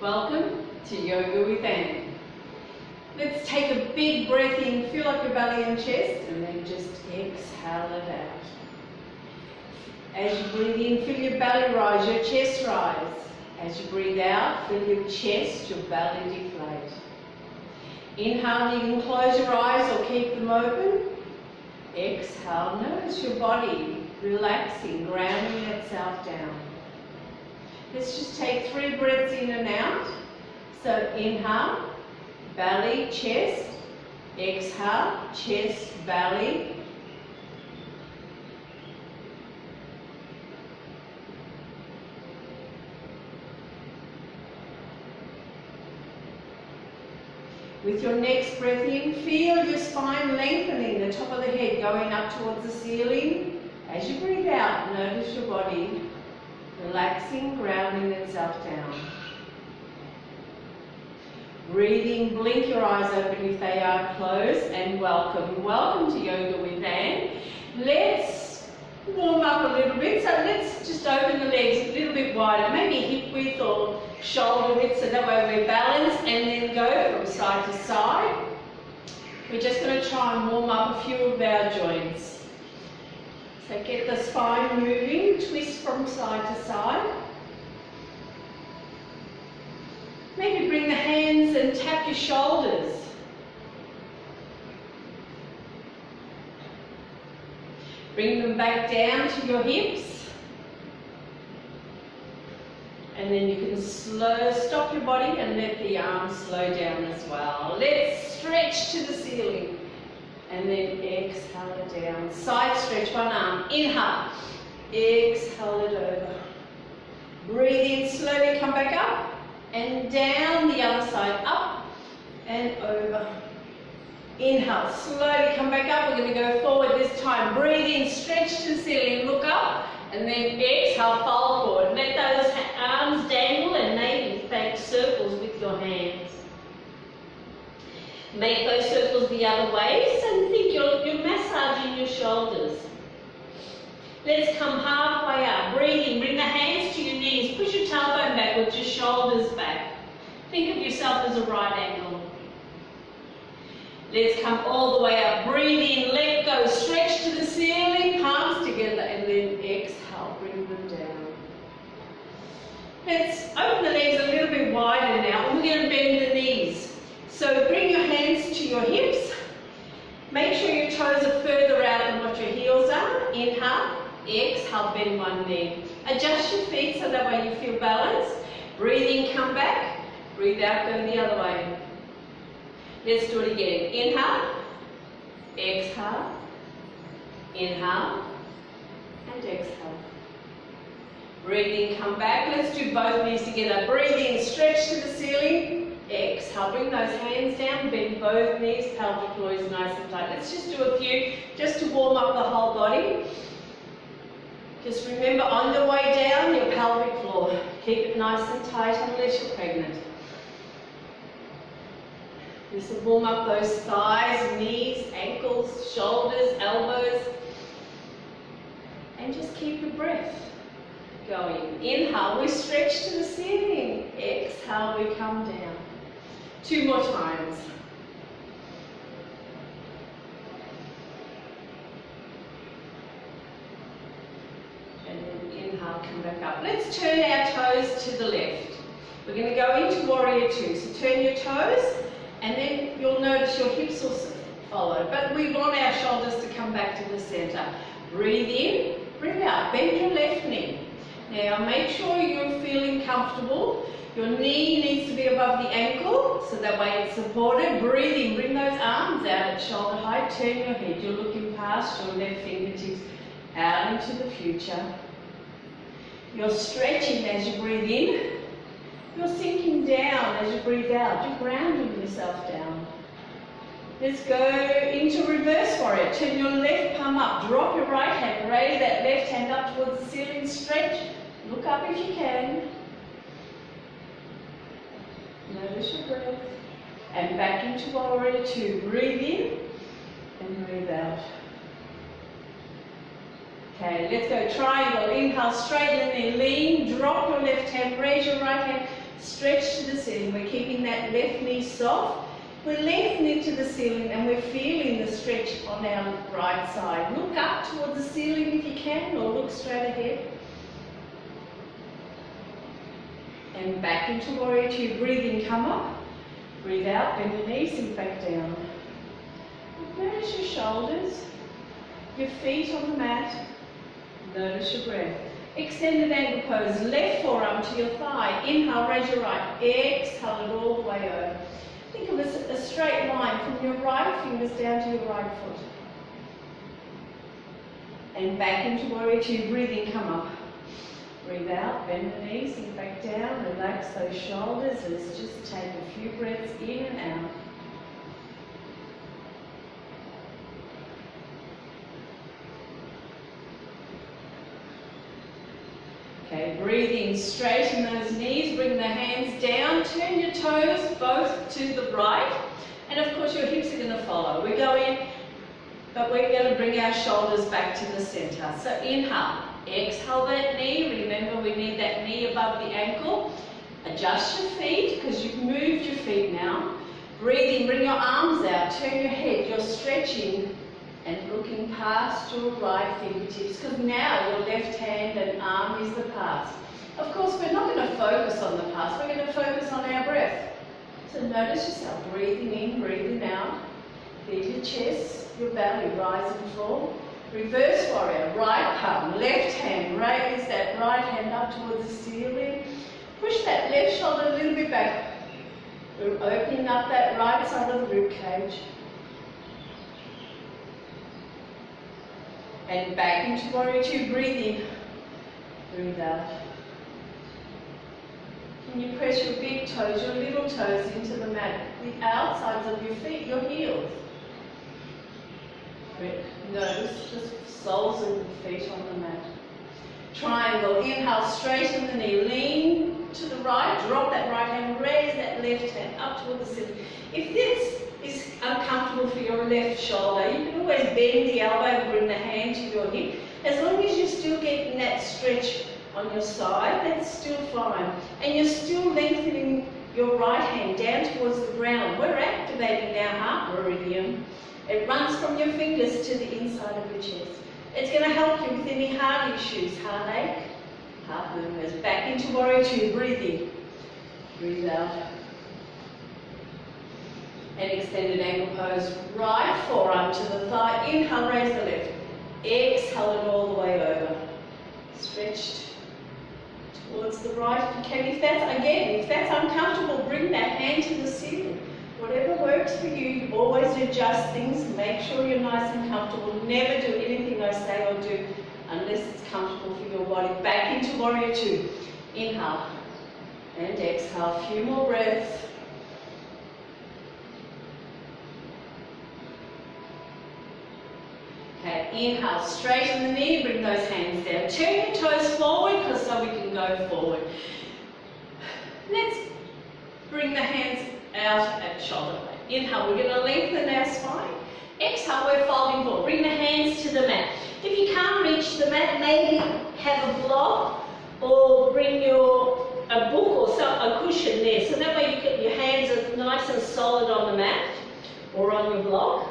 Welcome to Yoga with Anne. Let's take a big breath in, fill up your belly and chest, and then just exhale it out. As you breathe in, feel your belly rise, your chest rise. As you breathe out, feel your chest, your belly deflate. Inhale, you can close your eyes or keep them open. Exhale, notice your body relaxing, grounding itself down. Let's just take 3 breaths in and out. So inhale, belly, chest. Exhale, chest, belly. With your next breath in, feel your spine lengthening, the top of the head going up towards the ceiling. As you breathe out, notice your body relaxing, grounding itself down. Breathing, blink your eyes open if they are closed, and welcome. Welcome to Yoga with Anne. Let's warm up a little bit. So let's just open the legs a little bit wider, maybe hip width or shoulder width, so that way we're balanced, and then go from side to side. We're just going to try and warm up a few of our joints. So get the spine moving, twist from side to side. Maybe bring the hands and tap your shoulders. Bring them back down to your hips. And then you can stop your body and let the arms slow down as well. Let's stretch to the ceiling. And then exhale it down. Side stretch, one arm. Inhale. Exhale it over. Breathe in, slowly come back up. And down the other side. Up and over. Inhale. Slowly come back up. We're going to go forward this time. Breathe in, stretch to the ceiling. Look up. And then exhale, fold forward. Let those arms dangle and maybe make circles with your hands. Make those circles the other way, and think you're massaging your shoulders. Let's come halfway up. Breathe in, bring the hands to your knees. Push your tailbone backwards, your shoulders back. Think of yourself as a right angle. Let's come all the way up. Breathe in, let go, stretch to the ceiling, palms together, and then exhale, bring them down. Let's open the legs a little bit wider now, and we're going to bend the knees. So bring your hands to your hips. Make sure your toes are further out than what your heels are. Inhale, exhale, bend one knee. Adjust your feet so that way you feel balanced. Breathe in, come back. Breathe out, go the other way. Let's do it again. Inhale, exhale, inhale, and exhale. Breathe in, come back. Let's do both knees together. Breathe in, stretch to the ceiling. Exhale, bring those hands down, bend both knees, pelvic floor is nice and tight. Let's just do a few, just to warm up the whole body. Just remember, on the way down, your pelvic floor. Keep it nice and tight unless you're pregnant. This will warm up those thighs, knees, ankles, shoulders, elbows. And just keep your breath going. Inhale, we stretch to the ceiling. Exhale, we come down. 2 more times. And then inhale, come back up. Let's turn our toes to the left. We're going to go into Warrior 2. So turn your toes, and then you'll notice your hips will follow. But we want our shoulders to come back to the center. Breathe in, breathe out. Bend your left knee. Now make sure you're feeling comfortable. Your knee needs to be above the ankle, so that way it's supported. Breathe in, bring those arms out at shoulder height. Turn your head. You're looking past your left fingertips out into the future. You're stretching as you breathe in. You're sinking down as you breathe out. You're grounding yourself down. Let's go into reverse warrior. Turn your left palm up. Drop your right hand. Raise that left hand up towards the ceiling. Stretch. Look up if you can. Notice your breath. And back into Warrior 2. Breathe in and breathe out. Okay, let's go triangle. Inhale, straighten the knee, lean, drop your left hand, raise your right hand, Stretch to the ceiling. We're keeping that left knee soft. We're lengthening to the ceiling and we're feeling the stretch on our right side. Look up towards the ceiling if you can, or look straight ahead. And back into Warrior Two. Breathe in, come up. Breathe out, bend your knees, sink back down. Notice your shoulders, your feet on the mat. Notice your breath. Extended angle pose, left forearm to your thigh. Inhale, raise your right. Exhale it all the way over. Think of a straight line from your right fingers down to your right foot. And back into Warrior Two. Breathe in, come up. Breathe out, bend the knees, sink back down, relax those shoulders. Let's just take a few breaths in and out. Okay, breathe in, straighten those knees, bring the hands down, turn your toes both to the right, and of course your hips are going to follow. We're going, but we're going to bring our shoulders back to the center. So inhale, exhale that knee, remember we need that knee above the ankle. Adjust your feet, because you've moved your feet now. Breathe in, bring your arms out, turn your head, you're stretching and looking past your right fingertips, because now your left hand and arm is the past. Of course, we're not going to focus on the past, we're going to focus on our breath. So notice yourself breathing in, breathing out. Feel your chest, your belly rise and fall. Reverse warrior, right palm, left hand, raise that right hand up towards the ceiling. Push that left shoulder a little bit back. We're opening up that right side of the rib cage. And back into Warrior Two. Breathe in, breathe out. Can you press your big toes, your little toes into the mat, the outsides of your feet, your heels. Notice the soles of the feet on the mat. Triangle, inhale, straighten the knee, lean to the right, drop that right hand, raise that left hand up toward the ceiling. If this is uncomfortable for your left shoulder, you can always bend the elbow and bring the hand to your hip. As long as you're still getting that stretch on your side, that's still fine. And you're still lengthening your right hand down towards the ground. We're activating our heart meridian. It runs from your fingers to the inside of your chest. It's going to help you with any heart issues, heartache, heart movements. Back into Warrior Two. Breathe in, breathe out. And extended angle pose, right forearm to the thigh, inhale, raise the left, exhale it all the way over, stretched towards the right if you can. If that's uncomfortable, bring that hand to the ceiling. Whatever works for you, you always adjust things, make sure you're nice and comfortable. Never do anything I say or do unless it's comfortable for your body. Back into Warrior Two. Inhale and exhale, a few more breaths. Okay, inhale, straighten the knee, bring those hands down. Turn your toes forward, so we can go forward. Let's bring the hands out at shoulder blade. Inhale, we're going to lengthen our spine. Exhale, we're folding forward. Bring the hands to the mat. If you can't reach the mat, maybe have a block or bring a book or a cushion there. So that way your hands are nice and solid on the mat or on your block.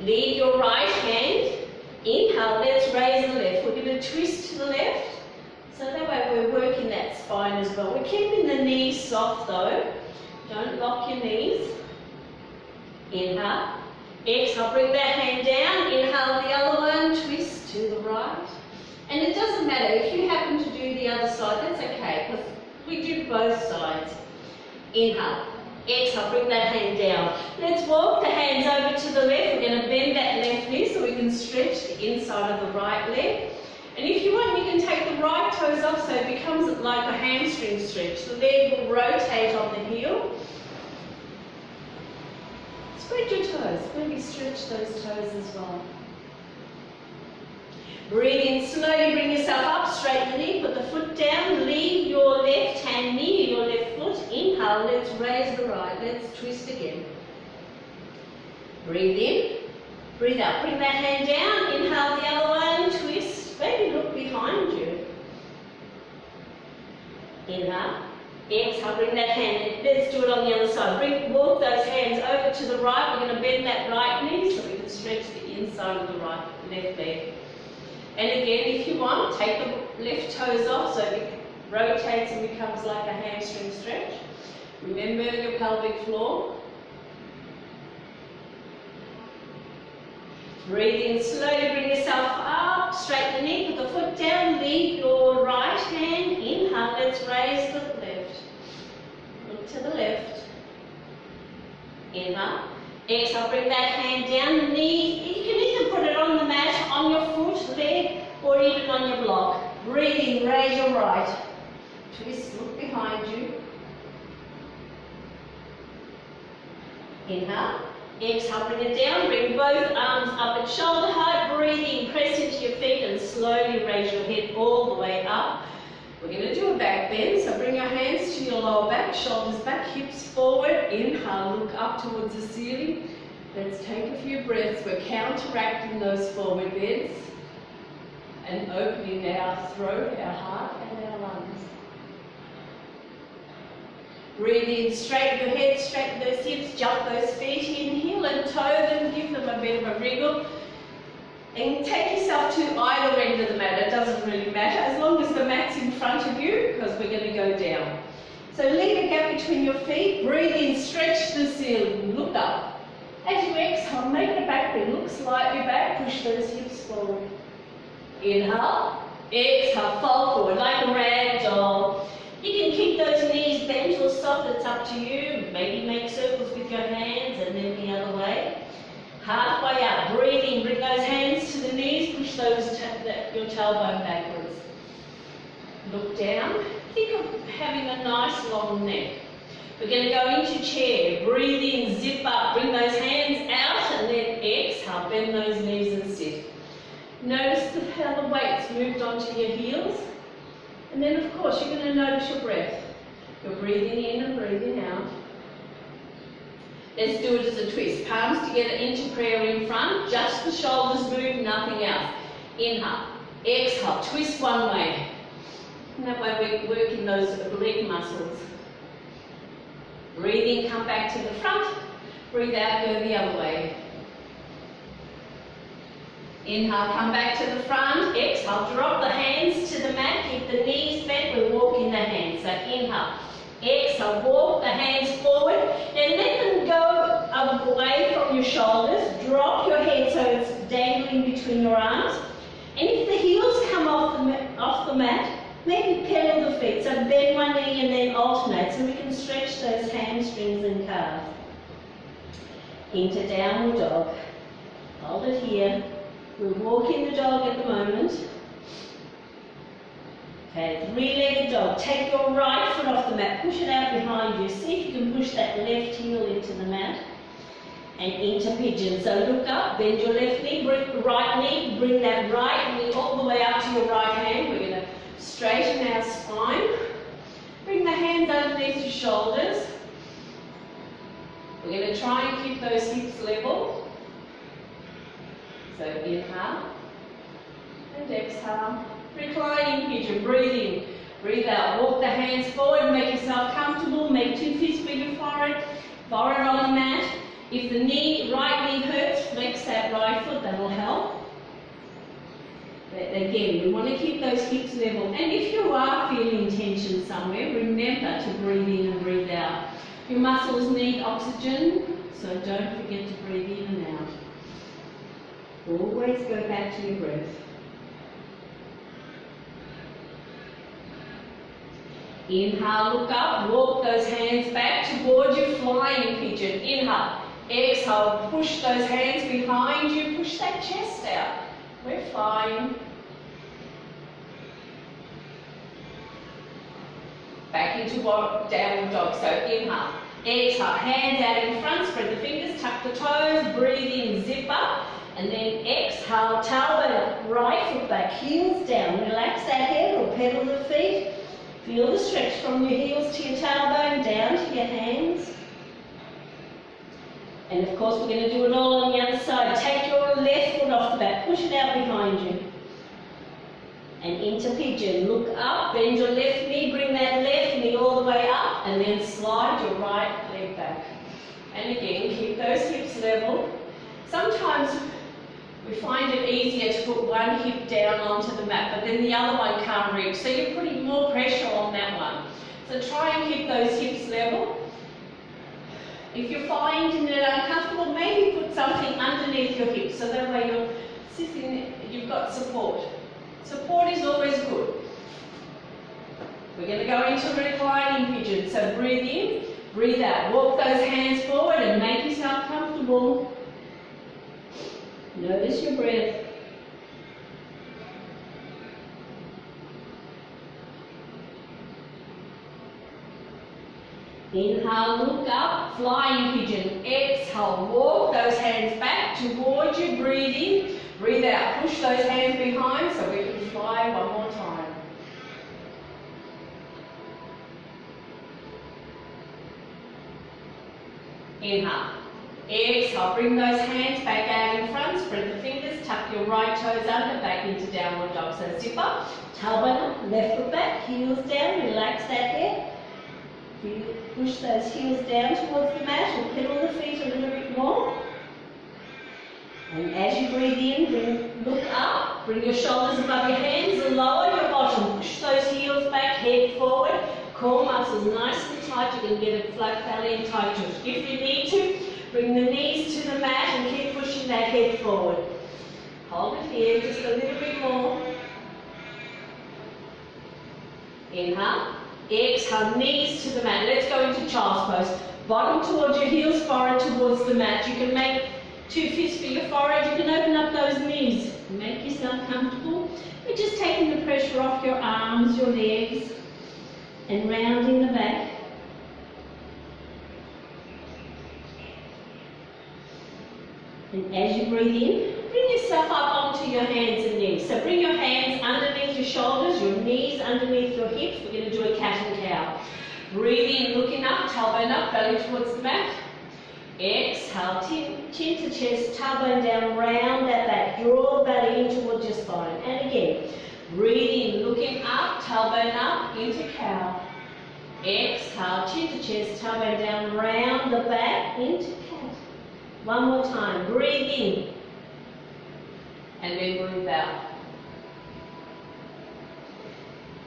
Lead your right hand. Inhale, let's raise the left. We're going to twist to the left. So that way we're working that spine as well. We're keeping the knees soft though. Don't lock your knees. Inhale. Exhale, bring that hand down. Inhale the other one. Twist to the right. And it doesn't matter. If you happen to do the other side, that's okay, because we do both sides. Inhale. Exhale, bring that hand down. Let's walk the hands over to the left. We're going to bend that left knee so we can stretch the inside of the right leg. And if you want, you can take the right toes off so it becomes like a hamstring stretch. The leg will rotate on the heel. Spread your toes. Maybe stretch those toes as well. Breathe in slowly, bring yourself up, straighten the knee, put the foot down, leave your left hand near your left foot. Inhale, let's raise the right, let's twist again. Breathe in, breathe out, bring that hand down, inhale the other one, twist, maybe look behind you. Inhale, Exhale, bring that hand. Let's do it on the other side. Walk those hands over to the right. We're going to bend that right knee so we can stretch the inside of the left leg. And again, if you want, take the left toes off so it rotates and becomes like a hamstring stretch. Remember your pelvic floor. Breathe in slowly, bring yourself up, straighten the knee, put the foot down, lead your right hand, inhale, let's raise the left. Look to the left. Inhale. Exhale, bring that hand down, the knee, you can either put it on the mat, on your foot, leg, or even on your block. Breathe in, raise your right. Twist, look behind you. Inhale. Exhale, bring it down, bring both arms up at shoulder height, breathe in, press into your feet and slowly raise your head all the way up. We're going to do a back bend, so bring your hands to your lower back, shoulders back, hips forward, inhale, look up towards the ceiling. Let's take a few breaths, we're counteracting those forward bends and opening our throat, our heart and our lungs. Breathe in, straighten your head, straighten those hips, jump those feet in, heel and toe them, give them a bit of a wriggle. And take yourself to either end of the mat, it doesn't really matter, as long as the mat's in front of you, because we're going to go down. So leave a gap between your feet, breathe in, stretch the ceiling, look up. As you exhale, make it a back bend, look slightly back, push those hips forward. Inhale, exhale, fold forward like a rag doll. You can keep those knees bent or soft, it's up to you. Maybe make circles with your hands and then the other way. Halfway up, breathe in, bring those hands to the knees, push your tailbone backwards. Look down, think of having a nice long neck. We're going to go into chair, breathe in, zip up, bring those hands out and then exhale, bend those knees and sit. Notice how the weight's moved onto your heels. And then of course you're going to notice your breath. You're breathing in and breathing out. Let's do it as a twist. Palms together into prayer in front. Just the shoulders move, nothing else. Inhale. Exhale. Twist one way. And that way we're working those leg muscles. Breathe in, come back to the front. Breathe out, go the other way. Inhale, come back to the front. Exhale, drop the hands to the mat. Keep the knees bent. We're walking the hands. So inhale. Exhale, walk the hands forward and let them go away from your shoulders. Drop your head so it's dangling between your arms. And if the heels come off the mat, maybe pedal the feet. So bend one knee and then alternate so we can stretch those hamstrings and calves. Into downward dog. Hold it here. We're walking the dog at the moment. Okay, three-legged dog. Take your right foot off the mat, push it out behind you. See if you can push that left heel into the mat and into pigeon. So look up, bend your left knee, bring the right knee, bring that right knee all the way up to your right hand. We're going to straighten our spine. Bring the hands underneath your shoulders. We're going to try and keep those hips level. So inhale and exhale. Reclining pigeon, breathe in, breathe out, walk the hands forward, make yourself comfortable, make 2 fists for your forehead on the mat. If the right knee hurts, flex that right foot, that'll help. But again, we want to keep those hips level. And if you are feeling tension somewhere, remember to breathe in and breathe out. Your muscles need oxygen, so don't forget to breathe in and out. Always go back to your breath. Inhale, look up, walk those hands back towards your flying pigeon. Inhale, exhale, push those hands behind you, push that chest out. We're flying. Back into downward dog. So inhale, exhale, hands out in front, spread the fingers, tuck the toes, breathe in, zip up, and then exhale, tailbone up, right foot back, heels down. Relax that head or pedal the feet. Feel the stretch from your heels to your tailbone, down to your hands. And of course we're going to do it all on the other side. Take your left foot off the back, push it out behind you. and into pigeon. Look up, bend your left knee, bring that left knee all the way up, and then slide your right leg back. And again, keep those hips level. Sometimes we find it easier to put one hip down onto the mat, but then the other one can't reach, so you're putting more pressure on that one. So try and keep those hips level. If you're finding it uncomfortable, maybe put something underneath your hips, so that way you're sitting, you've got support. Support is always good. We're going to go into reclining pigeon, so breathe in, breathe out. Walk those hands forward and make yourself comfortable. Notice your breath. Inhale, look up, flying pigeon. Exhale, walk those hands back towards you. Breathe in, breathe out. Push those hands behind so we can fly one more time. Inhale. Exhale, bring those hands back out in front, spread the fingers, tuck your right toes under, back into downward dog. So zip up, tailbone up, left foot back, heels down, relax that head. Push those heels down towards the mat and pedal the feet a little bit more. And as you breathe in, look up, bring your shoulders above your hands and lower your bottom. Push those heels back, head forward, core muscles nice and tight. You can get a flat belly and tight joints. If you need to, bring the knees to the mat and keep pushing that head forward. Hold it here, just a little bit more. Inhale. Exhale, knees to the mat. Let's go into child's pose. Bottom towards your heels, forehead towards the mat. You can make 2 fists for your forehead. You can open up those knees. Make yourself comfortable. We're just taking the pressure off your arms, your legs, and rounding the back. And as you breathe in, bring yourself up onto your hands and knees. So bring your hands underneath your shoulders, your knees underneath your hips. We're going to do a cat and cow. Breathe in, looking up, tailbone up, belly towards the mat. Exhale, chin to chest, tailbone down, round that back. Draw the belly in towards your spine. And again, breathe in, looking up, tailbone up, into cow. Exhale, chin to chest, tailbone down, round the back, into cat. One more time. Breathe in. And then breathe out.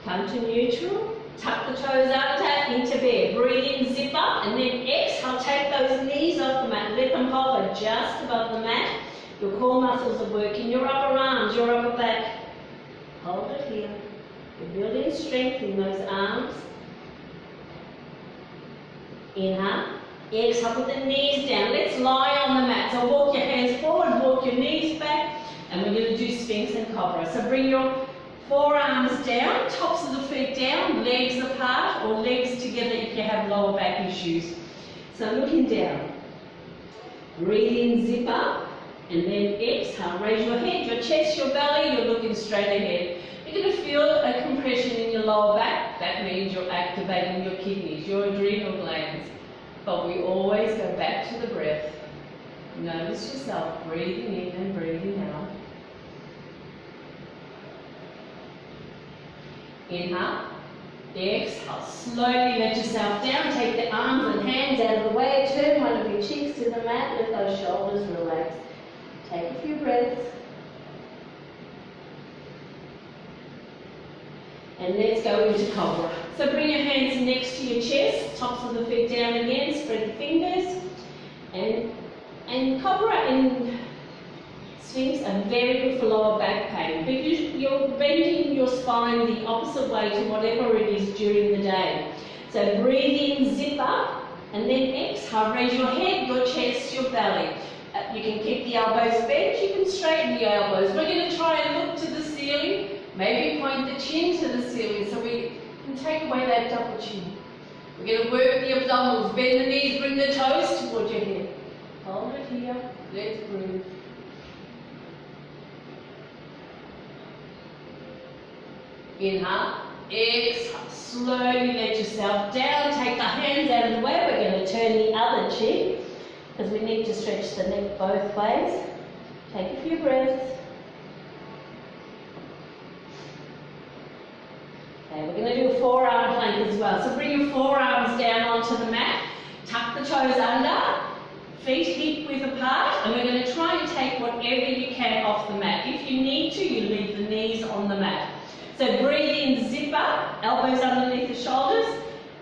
Come to neutral. Tuck the toes under, into bed. Breathe in, zip up, and then exhale. Take those knees off the mat. Let them hover just above the mat. Your core muscles are working. Your upper arms, your upper back. Hold it here. You're building strength in those arms. Inhale. Exhale, put the knees down. Let's lie on the mat. So walk your hands forward, walk your knees back, and we're going to do Sphinx and Cobra. So bring your forearms down, tops of the feet down, legs apart, or legs together if you have lower back issues. So looking down. Breathe in, zip up, and then exhale. Raise your head, your chest, your belly, you're looking straight ahead. You're going to feel a compression in your lower back. That means you're activating your kidneys, your adrenal glands. But we always go back to the breath. Notice yourself breathing in and breathing out. Inhale. Exhale. Slowly let yourself down. Take the arms and hands out of the way. Turn one of your cheeks to the mat. Let those shoulders relax. Take a few breaths. And let's go into Cobra. So bring your hands next to your chest, tops of the feet down again, spread the fingers. And Cobra and Sphinx are very good for lower back pain because you're bending your spine the opposite way to whatever it is during the day. So breathe in, zip up, and then exhale. Raise your head, your chest, your belly. You can keep the elbows bent, you can straighten the elbows. We're going to try and look to the ceiling. Maybe point the chin to the ceiling so we can take away that double chin. We're going to work the abdominals. Bend the knees, bring the toes towards your head. Hold it here. Let's breathe. Inhale. Exhale. Slowly let yourself down. Take the hands out of the way. We're going to turn the other cheek because we need to stretch the neck both ways. Take a few breaths. Okay, we're going to do a forearm plank as well. So bring your forearms down onto the mat, tuck the toes under, feet hip width apart, and we're going to try and take whatever you can off the mat. If you need to, you leave the knees on the mat. So breathe in, zip up, elbows underneath the shoulders.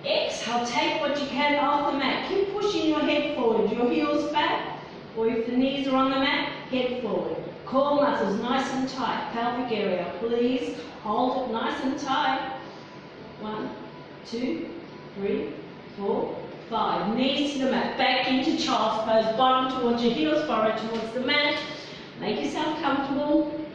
Exhale, take what you can off the mat. Keep pushing your head forward, your heels back, or if the knees are on the mat, head forward. Core muscles nice and tight, pelvic area, please hold it nice and tight. 1, 2, 3, 4, 5. Knees to the mat, back into child's pose, bottom towards your heels, forehead towards the mat. Make yourself comfortable.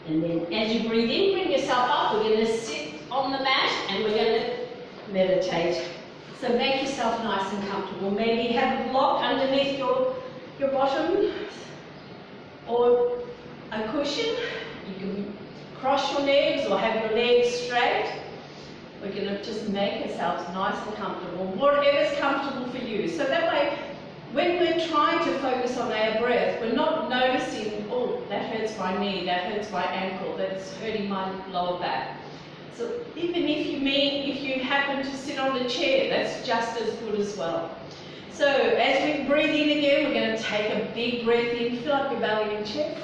And then as you breathe in, bring yourself up. We're going to sit on the mat and we're going to meditate. So make yourself nice and comfortable. Maybe have a block underneath your bottom or a cushion. You can cross your legs or have your legs straight. We're going to just make ourselves nice and comfortable, whatever's comfortable for you. So that way, when we're trying to focus on our breath, we're not noticing, oh, that hurts my knee, that hurts my ankle, that's hurting my lower back. So even if you happen to sit on the chair, that's just as good as well. So as we breathe in again, we're going to take a big breath in, fill up your belly and chest,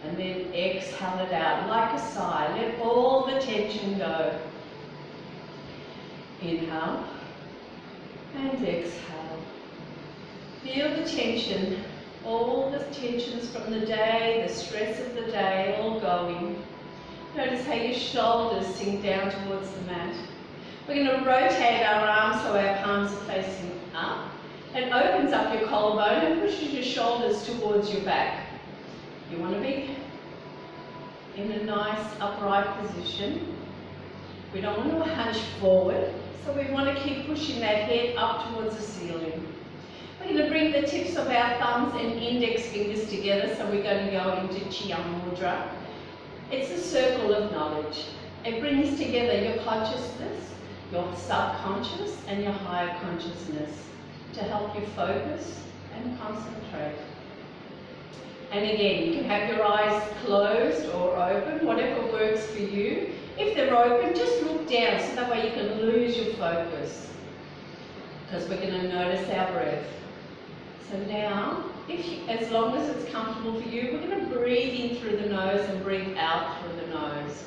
and then exhale it out like a sigh. Let all the tension go. Inhale and exhale. Feel the tension, all the tensions from the day, the stress of the day, all going. Notice how your shoulders sink down towards the mat. We're going to rotate our arms so our palms are facing up. It opens up your collarbone and pushes your shoulders towards your back. You want to be in a nice upright position. We don't want to hunch forward, so we want to keep pushing that head up towards the ceiling. We're going to bring the tips of our thumbs and index fingers together, so we're going to go into Chiyam Mudra. It's a circle of knowledge. It brings together your consciousness, your subconscious, and your higher consciousness to help you focus and concentrate. And again, you can have your eyes closed or open, whatever works for you. If they're open, just look down so that way you can lose your focus, because we're going to notice our breath. So now, as long as it's comfortable for you, we're going to breathe in through the nose and breathe out through the nose.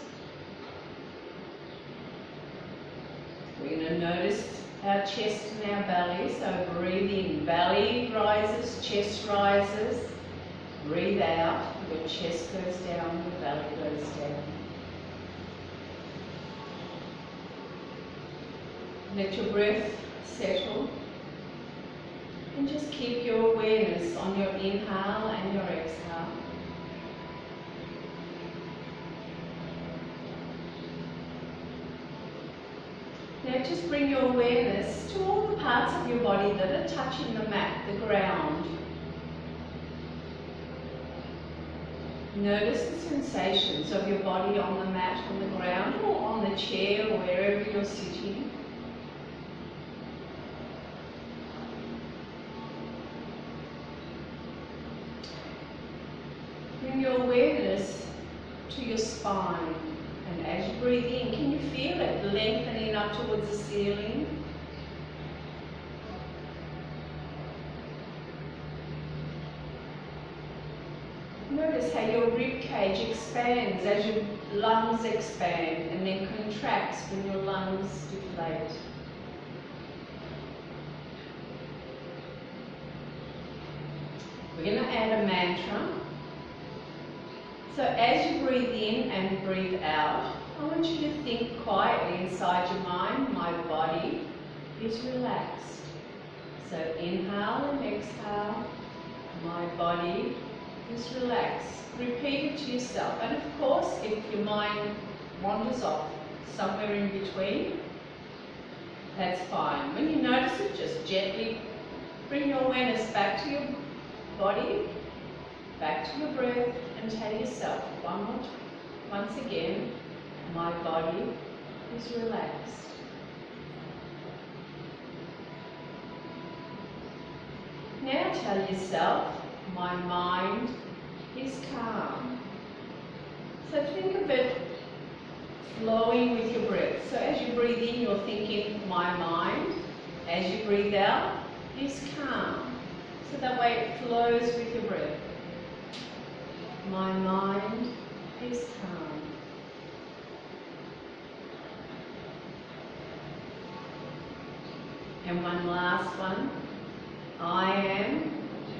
We're going to notice our chest and our belly. So breathe in, belly rises, chest rises. Breathe out, your chest goes down, your belly goes down. Let your breath settle. And just keep your awareness on your inhale and your exhale. Now just bring your awareness to all the parts of your body that are touching the mat, the ground. Notice the sensations of your body on the mat, on the ground, or on the chair, or wherever you're sitting. Bring your awareness to your spine, and as you breathe in, can you feel it lengthening up towards the ceiling? Notice how your rib cage expands as your lungs expand and then contracts when your lungs deflate. We're going to add a mantra. So as you breathe in and breathe out, I want you to think quietly inside your mind, my body is relaxed. So inhale and exhale, my body is relaxed. Repeat it to yourself. And of course, if your mind wanders off somewhere in between, that's fine. When you notice it, just gently bring your awareness back to your body, back to your breath, and tell yourself once again, my body is relaxed. Now tell yourself, my mind is flowing with your breath. So as you breathe in, you're thinking, my mind. As you breathe out, is calm. So that way it flows with your breath. My mind is calm. And one last one. I am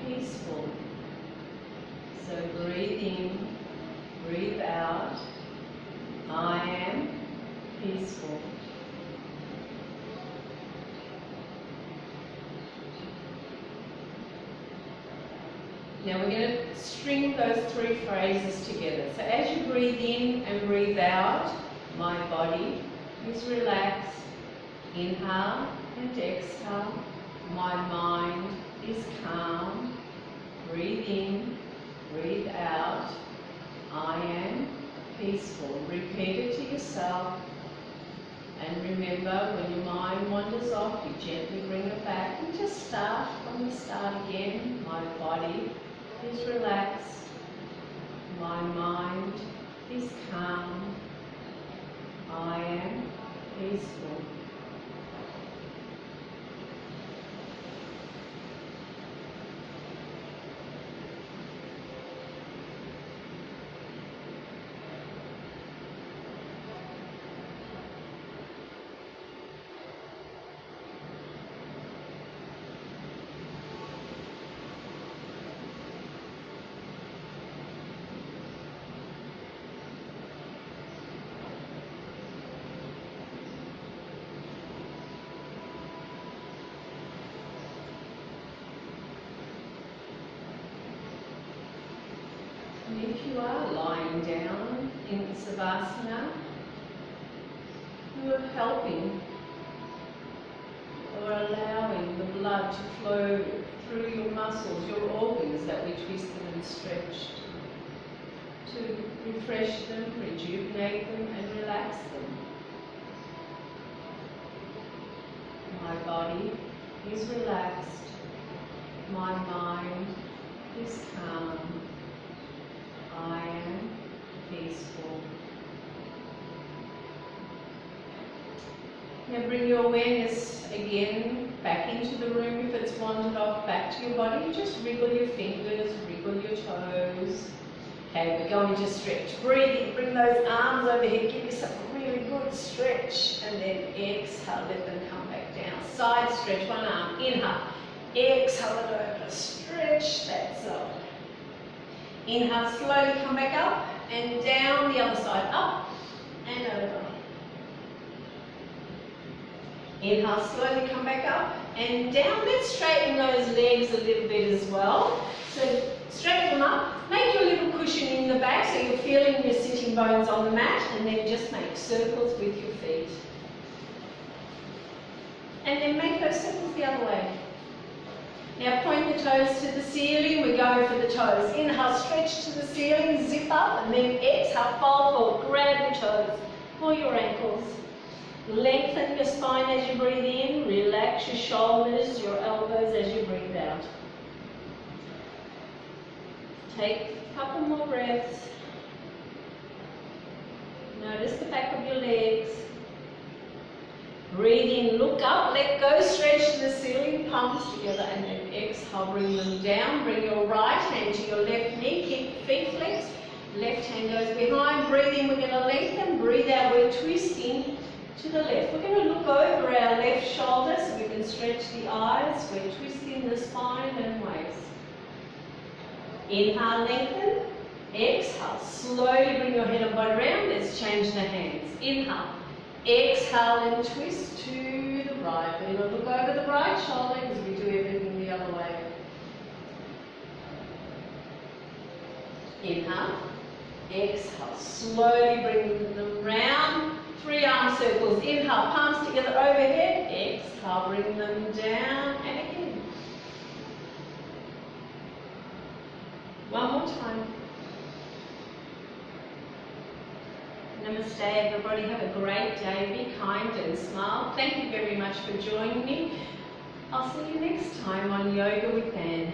peaceful. So breathe in, breathe out. I am peaceful. Now we're going to string those three phrases together. So as you breathe in and breathe out, my body is relaxed. Inhale and exhale. My mind is calm. Breathe in, breathe out. I am peaceful. Repeat it to yourself. And remember, when your mind wanders off, you gently bring it back and just start from the start again. My body is relaxed. My mind is calm. I am peaceful. And if you are lying down in Savasana, you are helping or allowing the blood to flow through your muscles, your organs that we twisted and stretched, to refresh them, rejuvenate them and relax them. My body is relaxed. My mind is calm. I am peaceful. Now bring your awareness again back into the room. If it's wandered off, back to your body. Just wriggle your fingers, wriggle your toes. Okay, we're going to stretch. Breathe in, bring those arms overhead, give yourself a really good stretch, and then exhale, let them come back down. Side stretch, one arm, inhale, exhale it over, stretch that side. Inhale, slowly come back up and down the other side, up and over. Inhale, slowly come back up and down. Let's straighten those legs a little bit as well. So straighten them up, make your little cushion in the back so you're feeling your sitting bones on the mat, and then just make circles with your feet. And then make those circles the other way. Now point the toes to the ceiling, we're going for the toes. Inhale, stretch to the ceiling, zip up, and then exhale, fold forward, grab your toes or your ankles. Lengthen your spine as you breathe in, relax your shoulders, your elbows as you breathe out. Take a couple more breaths. Notice the back of your legs. Breathe in, look up, let go, stretch to the ceiling, palms together, and then exhale, bring them down. Bring your right hand to your left knee, keep your feet flexed. Left hand goes behind, breathe in, we're going to lengthen, breathe out, we're twisting to the left. We're going to look over our left shoulder so we can stretch the eyes. We're twisting the spine and waist. Inhale, lengthen. Exhale, slowly bring your head and body around. Let's change the hands. Inhale. Exhale and twist to the right. We're going to look over the right shoulder because we do everything the other way. Inhale. Exhale. Slowly bring them round. 3 arm circles. Inhale, palms together overhead. Exhale, bring them down. And again. One more time. Namaste, everybody. Have a great day. Be kind and smile. Thank you very much for joining me. I'll see you next time on Yoga with Anne.